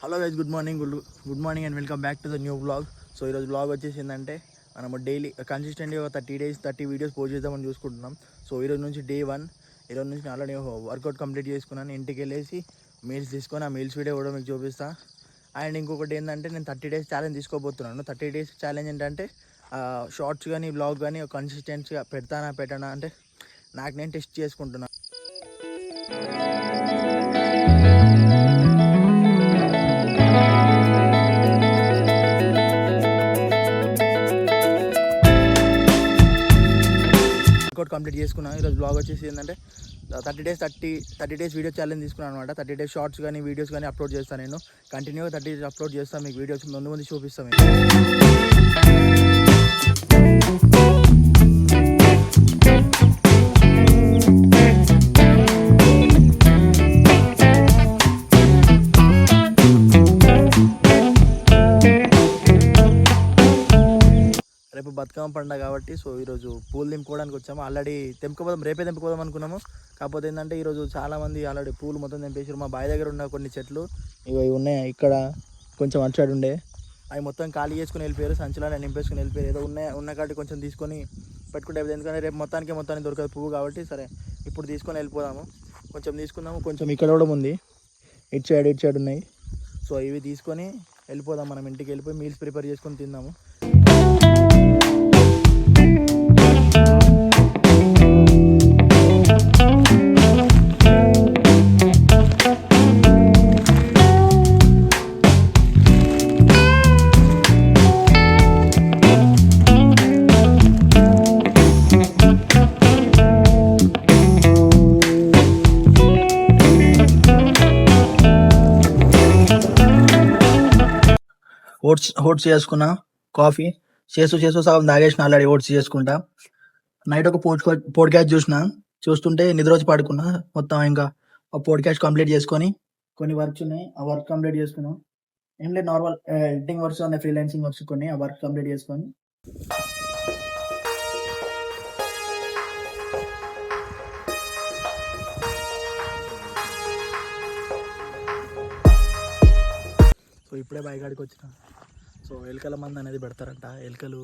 Hello guys, good morning and welcome back to the new blog. So ఈరోజు blog వచ్చేసి ఏంటంటే మనము daily కన్సిస్టెంట్గా 30 days 30 వీడియోస్ పోస్ట్ చేద్దామని చూసుకుంటున్నాం. సో ఈరోజు నుంచి డే 1. ఈరోజు నుంచి ఆల్రెడీ వర్కౌట్ కంప్లీట్ చేసుకున్నాను. ఇంటికి వెళ్ళేసి మీల్స్ తీసుకొని ఆ మీల్స్ వీడియో కూడా మీకు చూపిస్తాను. అండ్ ఇంకొకటి ఏంటంటే నేను 30 days ఛాలెంజ్ తీసుకోబోతున్నాను. 30 days ఛాలెంజ్ ఏంటంటే షార్ట్స్ కానీ బ్లాగ్ కానీ కన్సిస్టెన్సీగా పెట్టనా అంటే నాకు నేను టెస్ట్ చేసుకుంటున్నాను. వర్కౌట్ కంప్లీట్ చేసుకున్నాను. ఈరోజు బ్లాగ్ వచ్చేసి ఏంటంటే 30 days వీడియో ఛాలెంజ్ తీసుకున్నాను అనమాట. 30 days షార్ట్స్ కానీ వీడియోస్ కానీ అప్లోడ్ చేస్తాను. నేను కంటిన్యూగా 30 days అప్లోడ్ చేస్తాను. మీకు వీడియోస్ ముందు చూపిస్తాను. రేపు బతుకమ్మ పండుగ కాబట్టి సో ఈరోజు పూలు తెంపుకోవడానికి వచ్చాము. ఆల్రెడీ రేపే తెంపుకోదాం అనుకున్నాము. కాకపోతే ఏంటంటే ఈరోజు చాలామంది ఆల్రెడీ పూలు మొత్తం తెంపేసారు. మా బావి దగ్గర ఉన్న కొన్ని చెట్లు ఇవి ఉన్నాయి, ఇక్కడ కొంచెం అటు సైడ్ ఉండే అవి మొత్తం ఖాళీ చేసుకుని వెళ్ళిపోయారు. సంచులను నింపేసుకుని వెళ్ళిపోయారు. ఏదో ఉన్న కాటి కొంచెం తీసుకొని పెట్టుకుంటే ఎందుకంటే రేపు మొత్తానికి దొరకదు పువ్వు కాబట్టి సరే ఇప్పుడు తీసుకొని వెళ్ళిపోదాము. కొంచెం తీసుకుందాము. కొంచెం ఇక్కడ కూడా ఉంది, ఇటు సైడ్ ఉన్నాయి. సో ఇవి తీసుకొని వెళ్ళిపోదాం. మనం ఇంటికి వెళ్ళిపోయి మీల్స్ ప్రిపేర్ చేసుకొని తిందాము. ఓట్స్ చేసుకున్నా, కాఫీ చేస్తూ సగం తాగేసిన. ఆల్రెడీ ఓట్స్ చేసుకుంటా. నైట్ ఒక పోడ్కాస్ట్ చూస్తుంటే నిద్ర వచ్చి పడుకున్నా. మొత్తం ఇంకా ఆ పోడ్కాస్ట్ కంప్లీట్ చేసుకొని కొన్ని వర్క్స్ ఉన్నాయి, ఆ వర్క్ కంప్లీట్ చేసుకున్నాం. ఏం లేదు, నార్మల్ ఎడిటింగ్ వర్క్స్ ఉన్నాయి, ఫ్రీలాన్సింగ్ వర్క్స్ కొన్ని, ఆ వర్క్ కంప్లీట్ చేసుకొని సో ఇప్పుడే బయకాడికి వచ్చిన. సో ఎలుకల మందు అనేది పెడతారంట. ఎలుకలు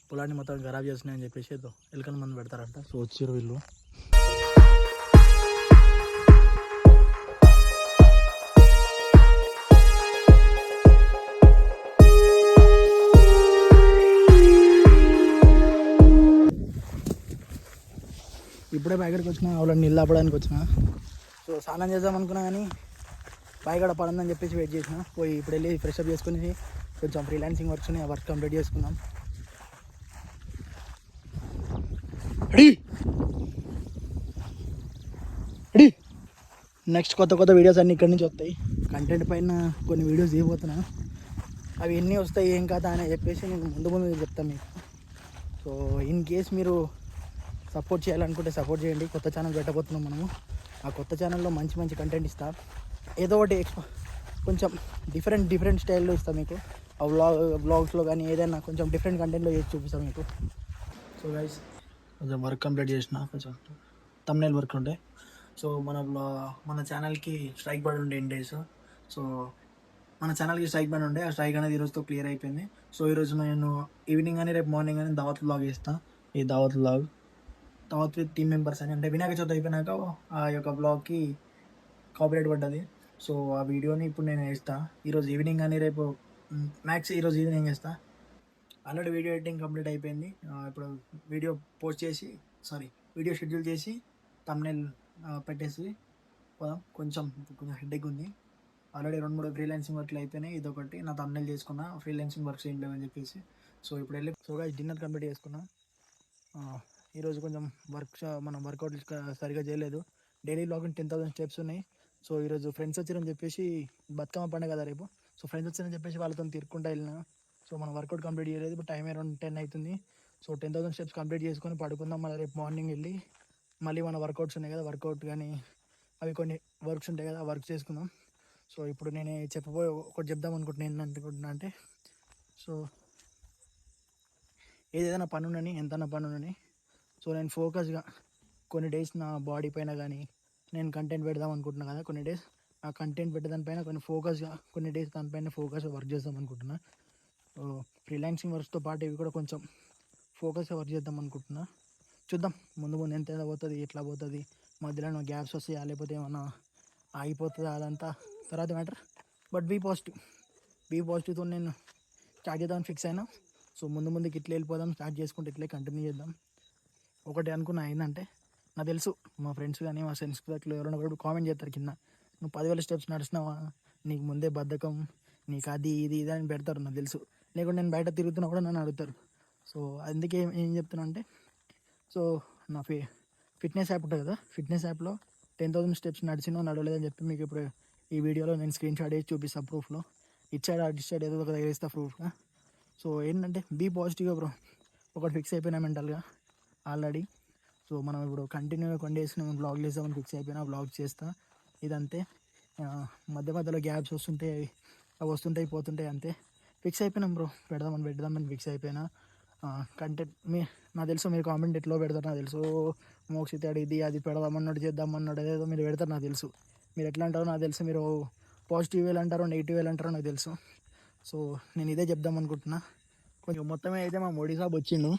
పొలాన్ని మొత్తం ఖరాబ్ చేస్తున్నాయని చెప్పేసి ఎలుకల మందు పెడతారంట. సో వచ్చారు వీళ్ళు. ఇప్పుడే బయకాడికి వచ్చిన, వాళ్ళని నీళ్ళు ఆపడానికి వచ్చిన. సో స్నానం చేద్దాం అనుకున్నా కానీ బాయిగడ పడిందని చెప్పేసి వెయిట్ చేసిన. పోయి ఇప్పుడు వెళ్ళి ఫ్రెష్ అప్ చేసుకుని కొంచెం ఫ్రీలాన్సింగ్ వర్క్స్ ఉన్నాయి, ఆ వర్క్ కంప్లీట్ చేసుకుందాం. నెక్స్ట్ కొత్త వీడియోస్ అన్నీ ఇక్కడి నుంచి వస్తాయి. కంటెంట్ పైన కొన్ని వీడియోస్ చేయబోతున్నా. అవి ఎన్ని వస్తాయి ఏం కదా అని చెప్పేసి నేను ముందు చెప్తాను మీకు. సో ఇన్ కేస్ మీరు సపోర్ట్ చేయాలనుకుంటే సపోర్ట్ చేయండి. కొత్త ఛానల్ పెట్టబోతున్నాం మనము. ఆ కొత్త ఛానల్లో మంచి కంటెంట్ ఇస్తా. ఏదో ఒకటి కొంచెం డిఫరెంట్ స్టైల్లో ఇస్తాను మీకు. ఆ బ్లాగ్స్లో కానీ ఏదైనా కొంచెం డిఫరెంట్ కంటెంట్లో చేసి చూపిస్తాను మీకు. సో గైస్ కొంచెం వర్క్ కంప్లీట్ చేసిన, కొంచెం థంబ్నెయిల్ వర్క్ ఉండే. సో మన ఛానల్కి స్ట్రైక్ పడి ఉండే ఇన్ డేస్. సో మన ఛానల్కి స్ట్రైక్ పడి ఉండే, ఆ స్ట్రైక్ అనేది ఈరోజుతో క్లియర్ అయిపోయింది. సో ఈరోజు నేను ఈవినింగ్ కానీ రేపు మార్నింగ్ కానీ దావత్ బ్లాగ్ వేస్తాను. ఈ దావత్ విత్ టీమ్ మెంబర్స్ అని, అంటే వినాయక చవితి అయిపోయినాక ఆ యొక్క బ్లాగ్కి కాపీరైట్ పడ్డది. సో ఆ వీడియోని ఇప్పుడు నేను వేస్తాను ఈరోజు ఈవినింగ్ కానీ రేపు మ్యాక్స్ ఈరోజు ఈవినింగ్ వేస్తాను. ఆల్రెడీ వీడియో ఎడిటింగ్ కంప్లీట్ అయిపోయింది. ఇప్పుడు వీడియో షెడ్యూల్ చేసి థంబ్నెయిల్ పెట్టేసి పోదాం. కొంచెం హెడ్ఏక్ ఉంది. ఆల్రెడీ 2-3 ఫ్రీలాన్సింగ్ వర్క్లు అయిపోయినాయి. ఇదొకటి నా థంబ్నెయిల్ చేసుకున్నా, ఫ్రీలాన్సింగ్ వర్క్స్ ఏం లేవని చెప్పేసి. సో ఇప్పుడు వెళ్ళి డిన్నర్ కంప్లీట్ చేసుకున్నా. ఈరోజు కొంచెం మనం వర్కౌట్ సరిగా చేయలేదు. డైలీ లాగిన్ 10,000 స్టెప్స్ ఉన్నాయి. సో ఈరోజు ఫ్రెండ్స్ వచ్చారని చెప్పేసి బతుకమ్మ పండుగ కదా రేపు. సో ఫ్రెండ్స్ వచ్చారని చెప్పేసి వాళ్ళతో తిరుక్కుంటా వెళ్ళినా. సో మనం వర్కౌట్ కంప్లీట్ చేయలేదు. ఇప్పుడు టైం అరౌండ్ 10 అవుతుంది. సో 10,000 స్టెప్స్ కంప్లీట్ చేసుకొని పడుకుందాం. మళ్ళీ రేపు మార్నింగ్ వెళ్ళి మళ్ళీ మన వర్కౌట్స్ ఉన్నాయి కదా, వర్కౌట్ కానీ అవి కొన్ని వర్క్స్ ఉంటాయి కదా, వర్క్ చేసుకుందాం. సో ఇప్పుడు నేను ఒకటి చెప్దాం అనుకుంటున్నా అంటే సో ఏదైనా పనుండని, ఎంతన్నా పనుండని, సో నేను ఫోకస్గా కొన్ని డేస్ నా బాడీ పైన కానీ నేను కంటెంట్ పెడదాం అనుకుంటున్నాను కదా కొన్ని డేస్, ఆ కంటెంట్ పెట్టే దానిపైన కొన్ని డేస్ దానిపైన ఫోకస్గా వర్క్ చేద్దాం అనుకుంటున్నా. ఫ్రీలాన్సింగ్ వర్క్స్తో పాటు ఇవి కూడా కొంచెం ఫోకస్గా వర్క్ చేద్దాం అనుకుంటున్నా. చూద్దాం ముందు ముందు ఎంత పోతుంది, ఎట్లా పోతుంది, మధ్యలో ఏమైనా గ్యాప్స్ వస్తాయా లేకపోతే ఏమన్నా ఆగిపోతుందా, అదంతా తర్వాత మ్యాటర్. బట్ బీ పాజిటివ్తో నేను స్టార్ట్ చేద్దామని ఫిక్స్ అయినా. సో ముందుకి ఇట్లా వెళ్ళిపోదాం, స్టార్ట్ చేసుకుంటే ఇట్లే కంటిన్యూ చేద్దాం. ఒకటి అనుకున్నా ఏంటంటే, నాకు తెలుసు మా ఫ్రెండ్స్ కానీ మా ఫ్రెండ్స్ దగ్గర ఎవరైనా ఒకటి కామెంట్ చేస్తారు కింద, నువ్వు 10,000 స్టెప్స్ నడిచినావా, నీకు ముందే బద్ధకం, నీకు అది ఇది ఇది అని పెడతారు. నాకు తెలుసు, లేకుంటే నేను బయట తిరుగుతున్నా కూడా నన్ను అడుగుతారు. సో అందుకే ఏం చెప్తున్నా అంటే, సో నా ఫిట్నెస్ యాప్ ఉంటుంది కదా, ఫిట్నెస్ యాప్లో 10,000 స్టెప్స్ నడవలేదని చెప్పి మీకు ఇప్పుడు ఈ వీడియోలో నేను స్క్రీన్ షాట్ వేసి చూపిస్తాను ప్రూఫ్లో. ఇటు సైడ్ ఏదో ఒక దగ్గర వేస్తా ప్రూఫ్గా. సో ఏంటంటే బీ పాజిటివ్గా బ్రో, ఒకటి ఫిక్స్ అయిపోయినా మెంటల్గా ఆల్రెడీ. సో మనం ఇప్పుడు కంటిన్యూగా కొన్ని డేస్ నేను బ్లాగ్ చేద్దామని ఫిక్స్ అయిపోయినా, బ్లాగ్ చేస్తా. ఇదంతే, మధ్యలో గ్యాప్స్ వస్తుంటాయి పోతుంటాయి, అంతే. ఫిక్స్ అయిపోయినాం బ్రో, పెడదామని ఫిక్స్ అయిపోయినా. కంటెంట్ నాకు తెలుసు మీరు కామెంట్ ఎట్లో పెడతారు నాకు తెలుసు, మోక్షిత్ ఇది అది పెడదామన్నాడు చేద్దామన్నాడు ఏదో మీరు పెడతారు నాకు తెలుసు. మీరు ఎట్లా అంటారో నాకు తెలుసు, మీరు పాజిటివ్ వేలు అంటారో నెగిటివ్ వేలు అంటారో నాకు తెలుసు. సో నేను ఇదే చెప్దాం అనుకుంటున్నా. కొంచెం మొత్తమే అయితే మా మోడీ సాబ్ వచ్చిండు.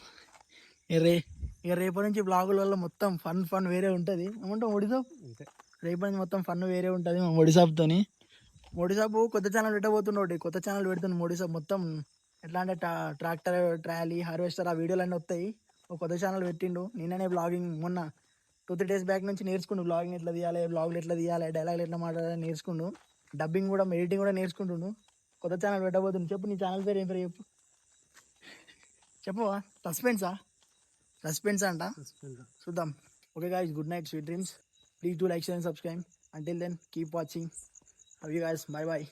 ఇక రేపటి నుంచి బ్లాగులలో మొత్తం ఫన్ వేరే ఉంటుంది. ఏమంటావు మోడీ సాబ్? రేపటి నుంచి మొత్తం ఫన్ వేరే ఉంటుంది మా మోడీ సాబ్తోని. మోడీ సాబ్ కొత్త ఛానల్ పెట్టబోతున్నాడు, కొత్త ఛానల్ పెడుతుంది మోడీ సాబ్. మొత్తం ఎట్లా అంటే ట్రాక్టర్, ట్రాలీ, హార్వెస్టర్ ఆ వీడియోలు అన్నీ వస్తాయి. ఒక కొత్త ఛానల్ పెట్టిండు. నేననే బ్లాగింగ్ మొన్న 2-3 days బ్యాక్ నుంచి నేర్చుకుండు, బ్లాగింగ్ ఎట్లా తీయాలి, బ్లాగులు ఎట్లా తీయాలి, డైలాగులు ఎట్లా మాట్లాడాలి నేర్చుకుండు. డబ్బింగ్ కూడా, ఎడిటింగ్ కూడా నేర్చుకుంటుండు. కొత్త ఛానల్ పెట్టబోతుంది. చెప్పు నీ ఛానల్ పేరు ఏం పేరు చెప్పు, చెప్పవా? సస్పెన్స్ అంట, చూద్దాం. Okay guys, good night, sweet dreams. Please do like, share and subscribe. Until then, keep watching. Love you guys. Bye bye.